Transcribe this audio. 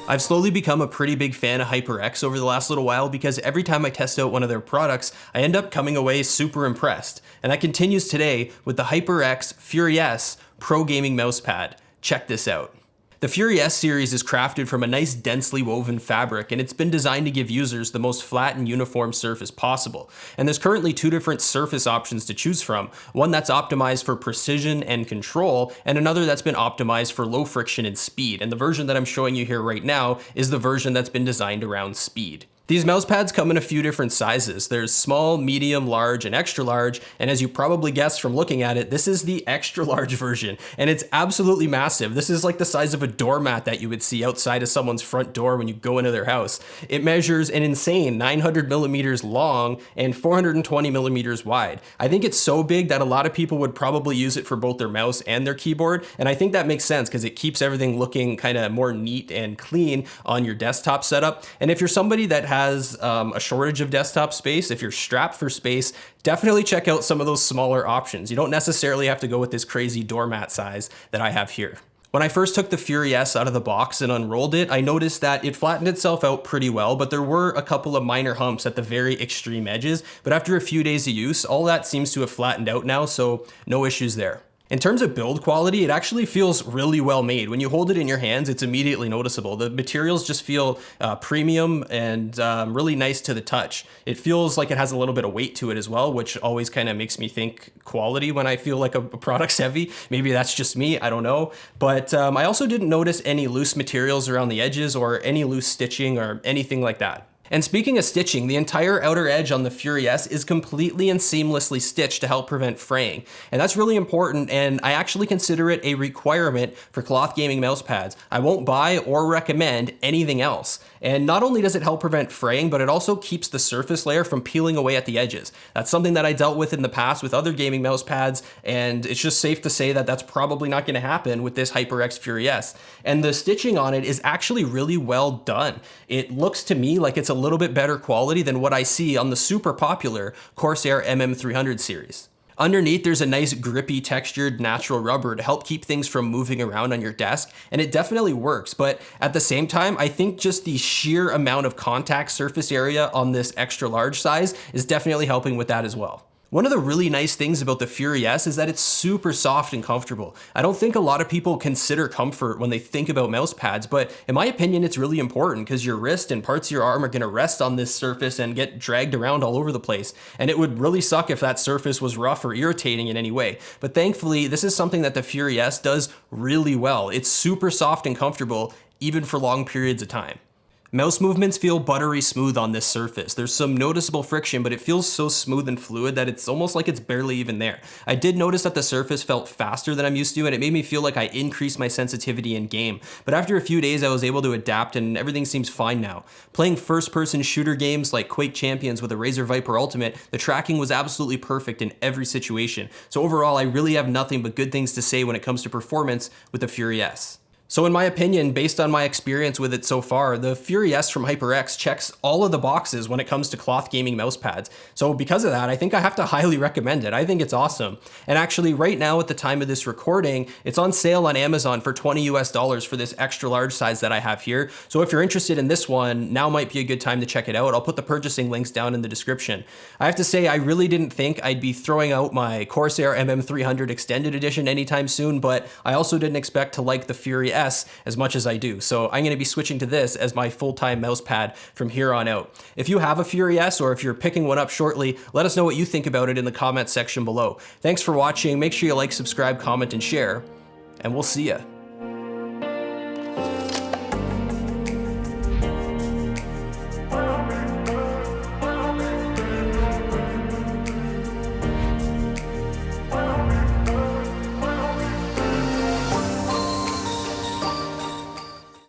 I've slowly become a pretty big fan of HyperX over the last little while because every time I test out one of their products, I end up coming away super impressed. And that continues today with the HyperX Fury S Pro Gaming Mousepad. Check this out. The Fury S series is crafted from a nice densely woven fabric, and it's been designed to give users the most flat and uniform surface possible. And there's currently two different surface options to choose from, one that's optimized for precision and control, and another that's been optimized for low friction and speed. And the version that I'm showing you here right now is the version that's been designed around speed. These mouse pads come in a few different sizes. There's small, medium, large, and extra large, and as you probably guessed from looking at it, this is the extra large version, and it's absolutely massive. This is like the size of a doormat that you would see outside of someone's front door when you go into their house. It measures an insane 900 millimeters long and 420 millimeters wide. I think it's so big that a lot of people would probably use it for both their mouse and their keyboard, and I think that makes sense because it keeps everything looking kind of more neat and clean on your desktop setup. And if you're somebody that has a shortage of desktop space, if you're strapped for space, definitely check out some of those smaller options. You don't necessarily have to go with this crazy doormat size that I have here. When I first took the Fury S out of the box and unrolled it, I noticed that it flattened itself out pretty well, but there were a couple of minor humps at the very extreme edges. But after a few days of use, all that seems to have flattened out now, so no issues there. In terms of build quality, it actually feels really well made. When you hold it in your hands, it's immediately noticeable. The materials just feel premium and really nice to the touch. It feels like it has a little bit of weight to it as well, which always kind of makes me think quality when I feel like a product's heavy. Maybe that's just me, I don't know. But I also didn't notice any loose materials around the edges or any loose stitching or anything like that. And speaking of stitching, the entire outer edge on the Fury S is completely and seamlessly stitched to help prevent fraying. And that's really important, and I actually consider it a requirement for cloth gaming mouse pads. I won't buy or recommend anything else. And not only does it help prevent fraying, but it also keeps the surface layer from peeling away at the edges. That's something that I dealt with in the past with other gaming mouse pads, and it's just safe to say that that's probably not gonna happen with this HyperX Fury S. And the stitching on it is actually really well done. It looks to me like it's a little bit better quality than what I see on the super popular Corsair MM300 series. Underneath, there's a nice grippy textured natural rubber to help keep things from moving around on your desk, and it definitely works, but at the same time, I think just the sheer amount of contact surface area on this extra large size is definitely helping with that as well. One of the really nice things about the Fury S is that it's super soft and comfortable. I don't think a lot of people consider comfort when they think about mouse pads, but in my opinion, it's really important because your wrist and parts of your arm are gonna rest on this surface and get dragged around all over the place. And it would really suck if that surface was rough or irritating in any way. But thankfully, this is something that the Fury S does really well. It's super soft and comfortable, even for long periods of time. Mouse movements feel buttery smooth on this surface. There's some noticeable friction, but it feels so smooth and fluid that it's almost like it's barely even there. I did notice that the surface felt faster than I'm used to, and it made me feel like I increased my sensitivity in game. But after a few days, I was able to adapt, and everything seems fine now. Playing first-person shooter games like Quake Champions with a Razer Viper Ultimate, the tracking was absolutely perfect in every situation. So overall, I really have nothing but good things to say when it comes to performance with the Fury S. So in my opinion, based on my experience with it so far, the Fury S from HyperX checks all of the boxes when it comes to cloth gaming mouse pads. So because of that, I think I have to highly recommend it. I think it's awesome. And actually right now at the time of this recording, it's on sale on Amazon for $20 US for this extra large size that I have here. So if you're interested in this one, now might be a good time to check it out. I'll put the purchasing links down in the description. I have to say, I really didn't think I'd be throwing out my Corsair MM300 Extended Edition anytime soon, but I also didn't expect to like the Fury S as much as I do. So I'm gonna be switching to this as my full-time mouse pad from here on out. If you have a Fury S or if you're picking one up shortly, let us know what you think about it in the comments section below. Thanks for watching. Make sure you like, subscribe, comment, and share, and we'll see ya.